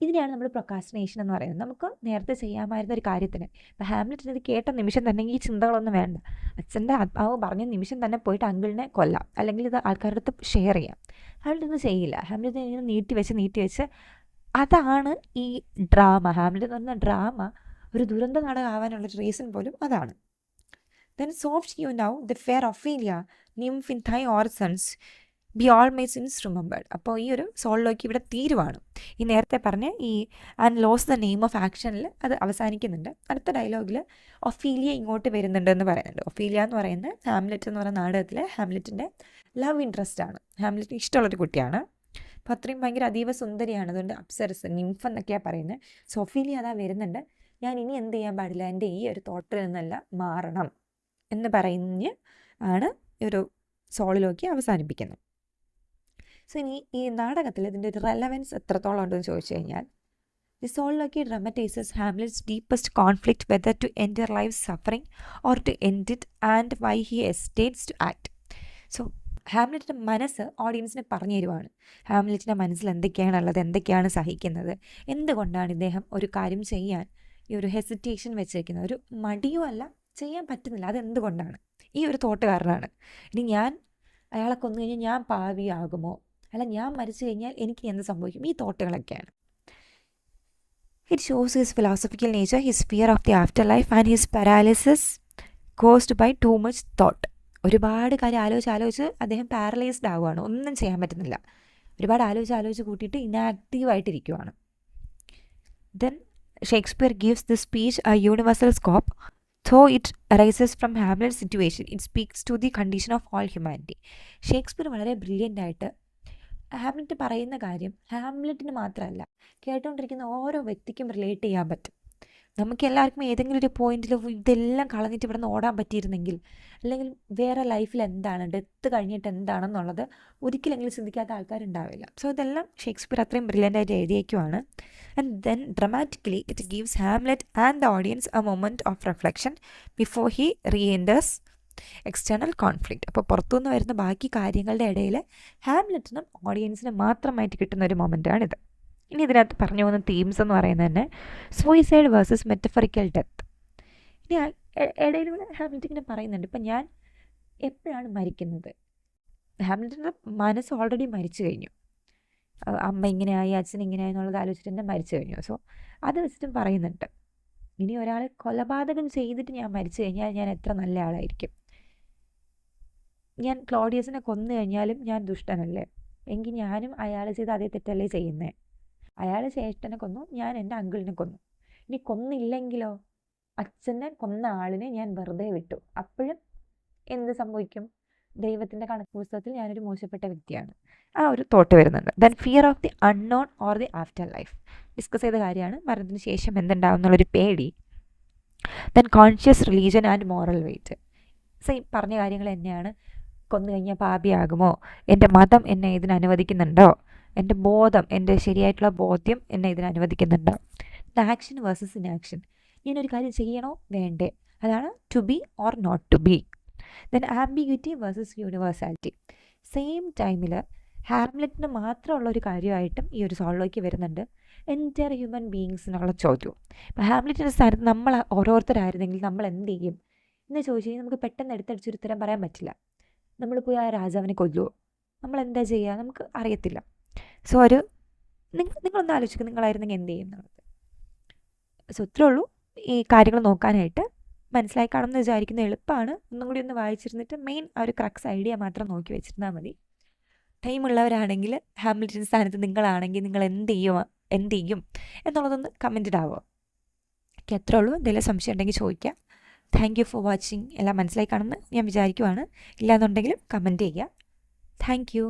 ഇതിനെയാണ് നമ്മൾ പ്രൊക്കാസ്റ്റിനേഷൻ എന്ന് പറയുന്നത്. നമുക്ക് നേരത്തെ ചെയ്യാമായിരുന്ന ഒരു കാര്യത്തിന്, ഇപ്പോൾ ഹാംലെറ്റിന് ഇത് കേട്ട നിമിഷം തന്നെ ഈ ചിന്തകളൊന്നും വേണ്ട. അച്ഛൻ്റെ ആത്മാവ് പറഞ്ഞ നിമിഷം തന്നെ പോയിട്ട് അങ്കിളിനെ കൊല്ലാം, അല്ലെങ്കിൽ ഇത് ആൾക്കാരുടെ അടുത്ത് ഷെയർ ചെയ്യാം. ഹാംലെറ്റ് ഒന്നും ചെയ്യില്ല. ഹാംലെറ്റ് ഇങ്ങനെ നീട്ടി വെച്ച് അതാണ് ഈ ഡ്രാമ. ഹാംലെറ്റ് എന്ന് പറഞ്ഞ ഡ്രാമ ഒരു ദുരന്ത നാടകം ആവാനുള്ളൊരു റീസൺ പോലും അതാണ്. Then soft you now, the fair Ophelia, nymph in thy orisons, B all my since remembered. അപ്പോൾ ഈ ഒരു സോളിലോക്കി ഇവിടെ തീരുവാണ്. ഈ നേരത്തെ പറഞ്ഞ ഈ and lose the name of ആക്ഷനിൽ അത് അവസാനിക്കുന്നുണ്ട്. അടുത്ത ഡയലോഗിൽ ഒഫീലിയ ഇങ്ങോട്ട് വരുന്നുണ്ട് എന്ന് പറയുന്നുണ്ട്. ഒഫീലിയ എന്ന് പറയുന്നത് ഹാംലെറ്റ് എന്ന് പറയുന്ന നാടകത്തിലെ ഹാംലെറ്റിൻ്റെ ലവ് ഇൻട്രസ്റ്റ് ആണ്. ഹാംലെറ്റിന് ഇഷ്ടമുള്ളൊരു കുട്ടിയാണ്. അപ്പോൾ അത്രയും ഭയങ്കര അതീവ സുന്ദരിയാണ്. അതുകൊണ്ട് അപ്സരസ് നിംഫ് എന്നൊക്കെയാണ് പറയുന്നത്. സോ ഒഫീലിയ അതാ വരുന്നുണ്ട്, ഞാൻ ഇനി എന്ത് ചെയ്യാൻ പാടില്ല, എൻ്റെ ഈ ഒരു തോട്ടിൽ നിന്നല്ല മാറണം എന്ന് പറഞ്ഞ് ആണ് ഒരു സോളിലോക്കി അവസാനിപ്പിക്കുന്നത്. സോ ഇനി ഈ നാടകത്തിൽ ഇതിൻ്റെ ഒരു റെലവൻസ് എത്രത്തോളം ഉണ്ടെന്ന് ചോദിച്ചു കഴിഞ്ഞാൽ, the soliloquy dramatises Hamlet's deepest conflict whether to end your life suffering or to end it and why he hesitates to act. So ഹാംലെറ്റിൻ്റെ മനസ്സ് ഓഡിയൻസിന് പറഞ്ഞു തരുവാണ്. ഹാംലെറ്റിൻ്റെ മനസ്സിൽ എന്തൊക്കെയാണുള്ളത്, എന്തൊക്കെയാണ് സഹിക്കുന്നത്, എന്തുകൊണ്ടാണ് ഇദ്ദേഹം ഒരു കാര്യം ചെയ്യാൻ ഈ ഒരു ഹെസിറ്റേഷൻ വെച്ചിരിക്കുന്നത്, ഒരു മടിയോ അല്ല, ചെയ്യാൻ പറ്റുന്നില്ല, അതെന്തുകൊണ്ടാണ്, ഈ ഒരു തോട്ട് കാരണമാണ്. ഇനി ഞാൻ അയാളെ കൊന്നു കഴിഞ്ഞാൽ ഞാൻ പാവിയാകുമോ, അല്ല ഞാൻ മരിച്ചു കഴിഞ്ഞാൽ എനിക്ക് എന്ത് സംഭവിക്കും, ഈ തോട്ടുകളൊക്കെയാണ്. It shows his philosophical nature, his fear of the after life and his paralysis caused by too much thought. ഒരുപാട് കാര്യം ആലോചിച്ച് അദ്ദേഹം പാരലൈസ്ഡ് ആവുകയാണ്, ഒന്നും ചെയ്യാൻ പറ്റുന്നില്ല. ഒരുപാട് ആലോചിച്ച് കൂട്ടിയിട്ട് ഇനാക്റ്റീവായിട്ടിരിക്കുവാണ്. Then Shakespeare gives the speech a universal scope. Though it arises from Hamlet's situation, it speaks to the condition of all humanity. Shakespeare വളരെ ബ്രില്യൻ്റ് ആയിട്ട് ഹാംലെറ്റ് പറയുന്ന കാര്യം ഹാംലെറ്റിന് മാത്രമല്ല, കേട്ടുകൊണ്ടിരിക്കുന്ന ഓരോ വ്യക്തിക്കും റിലേറ്റ് ചെയ്യാൻ പറ്റും. നമുക്ക് എല്ലാവർക്കും ഏതെങ്കിലും ഒരു പോയിന്റിൽ ഇതെല്ലാം കളഞ്ഞിട്ട് ഇവിടെ നിന്ന് ഓടാൻ പറ്റിയിരുന്നെങ്കിൽ, അല്ലെങ്കിൽ വേറെ ലൈഫിൽ എന്താണ്, ഡെത്ത് കഴിഞ്ഞിട്ട് എന്താണെന്നുള്ളത് ഒരിക്കലെങ്കിലും ചിന്തിക്കാത്ത ആൾക്കാരുണ്ടാവില്ല. സോ ഇതെല്ലാം ഷേക്സ്പിയർ അത്രയും ബ്രില്യൻ്റ് ആയിട്ട് എഴുതിയേക്കുവാണ്. And then dramatically it gives Hamlet and the audience a moment of reflection before he re-enters external conflict. അപ്പോൾ പുറത്തുനിന്ന് വരുന്ന ബാക്കി കാര്യങ്ങളുടെ ഇടയിൽ ഹാംലെറ്റിനും ഓഡിയൻസിനും മാത്രമായിട്ട് കിട്ടുന്ന ഒരു മൊമെൻ്റാണിത്. ഇനി ഇതിനകത്ത് പറഞ്ഞു പോകുന്ന തീംസ് എന്ന് പറയുന്നത് തന്നെ സൂയിസൈഡ് വേഴ്സസ് മെറ്റഫറിക്കൽ ഡെത്ത്. ഇനി ഇടയിലൂടെ ഹാംലെറ്റ് ഇങ്ങനെ പറയുന്നുണ്ട്, ഇപ്പം ഞാൻ എപ്പോഴാണ് മരിക്കുന്നത്, ഹാംലെറ്റിൻ്റെ മനസ്സ് ഓൾറെഡി മരിച്ചു കഴിഞ്ഞു, അമ്മ ഇങ്ങനെയായി അച്ഛൻ ഇങ്ങനെയായി എന്നുള്ളത് ആലോചിച്ചിട്ട് തന്നെ മരിച്ചു കഴിഞ്ഞു. സോ അത് വെച്ചിട്ടും പറയുന്നുണ്ട്, ഇനി ഒരാളെ കൊലപാതകം ചെയ്തിട്ട് ഞാൻ മരിച്ചു കഴിഞ്ഞാൽ ഞാൻ എത്ര നല്ല ആളായിരിക്കും, ഞാൻ ക്ലോഡിയസിനെ കൊന്നു കഴിഞ്ഞാലും ഞാൻ ദുഷ്ടനല്ലേ, എങ്കിൽ ഞാനും അയാൾ ചെയ്ത് അതേ തെറ്റല്ലേ ചെയ്യുന്നത്, അയാൾ ചേട്ടനെ കൊന്നു, ഞാൻ എൻ്റെ അങ്കിളിനെ കൊന്നു, ഇനി കൊന്നില്ലെങ്കിലോ, അച്ഛനെ കൊന്ന ആളിനെ ഞാൻ വെറുതെ വിട്ടു, അപ്പോഴും എന്ത് സംഭവിക്കും, ദൈവത്തിൻ്റെ കണക്ക് പുസ്തകത്തിൽ ഞാനൊരു മോശപ്പെട്ട വ്യക്തിയാണ്, ആ ഒരു തോട്ട് വരുന്നുണ്ട്. Then fear of the unknown or the after life discuss ചെയ്ത കാര്യമാണ്, മരണത്തിന് ശേഷം എന്തുണ്ടാവും എന്നുള്ളൊരു പേടി. Then conscious religion and moral weight. Same പറഞ്ഞ കാര്യങ്ങൾ തന്നെയാണ്, കൊന്നു കഴിഞ്ഞാൽ പാപിയാകുമോ, എൻ്റെ മതം എന്നെ ഇതിന് അനുവദിക്കുന്നുണ്ടോ, എൻ്റെ ബോധം, എൻ്റെ ശരിയായിട്ടുള്ള ബോധ്യം എന്നെ ഇതിന് അനുവദിക്കുന്നുണ്ടോ. ആക്ഷൻ വേഴ്സസ് ഇനാക്ഷൻ, ഞാനൊരു കാര്യം ചെയ്യണോ വേണ്ടേ, അതാണ് to be or not to be. Then ambiguity versus universality. Same ടൈമിൽ ഹാംലെറ്റിന് മാത്രമുള്ള ഒരു കാര്യമായിട്ടും ഈ ഒരു സോളിലോക്കി വരുന്നുണ്ട്, എൻറ്റയർ ഹ്യൂമൻ ബീയിങ്സിനുള്ള ചോദ്യവും. ഇപ്പോൾ ഹാംലെറ്റിൻ്റെ സ്ഥാനത്ത് നമ്മൾ ഓരോരുത്തരായിരുന്നെങ്കിൽ നമ്മൾ എന്ത് ചെയ്യും എന്ന് ചോദിച്ചു കഴിഞ്ഞാൽ നമുക്ക് പെട്ടെന്ന് എടുത്തടിച്ചൊരു ഉത്തരം പറയാൻ പറ്റില്ല. നമ്മൾ പോയി ആ രാജാവിനെ കൊല്ലുമോ, നമ്മൾ എന്താ ചെയ്യുക, നമുക്ക് അറിയത്തില്ല. സോ നിങ്ങളൊന്ന് ആലോചിക്കുക, നിങ്ങളായിരുന്നെങ്കിൽ എന്ത് ചെയ്യുന്നുള്ളത്. സോ ഇത്രേ ഉള്ളൂ ഈ കാര്യങ്ങൾ നോക്കാനായിട്ട്. മനസ്സിലായി കാണുമെന്ന് വിചാരിക്കുന്നത് എളുപ്പമാണ്. ഒന്നും കൂടി ഒന്ന് വായിച്ചിരുന്നിട്ട് മെയിൻ ആ ഒരു ക്രക്സ് ഐഡിയ മാത്രം നോക്കി വെച്ചിരുന്നാൽ മതി. ടൈമുള്ളവരാണെങ്കിൽ ഹാംലെറ്റിൻ്റെ സ്ഥാനത്ത് നിങ്ങളാണെങ്കിൽ നിങ്ങൾ എന്ത് ചെയ്യും എന്നുള്ളതൊന്ന് കമൻറ്റഡ് ആവുമോ. എനിക്ക് അത്രേ ഉള്ളൂ. എന്തെങ്കിലും സംശയം ഉണ്ടെങ്കിൽ ചോദിക്കാം. Thank you for watching. എല്ലാം മനസ്സിലായി കാണുമെന്ന് ഞാൻ വിചാരിക്കുവാണ്. ഇല്ലാന്നുണ്ടെങ്കിലും കമൻറ്റ് ചെയ്യുക. Thank you.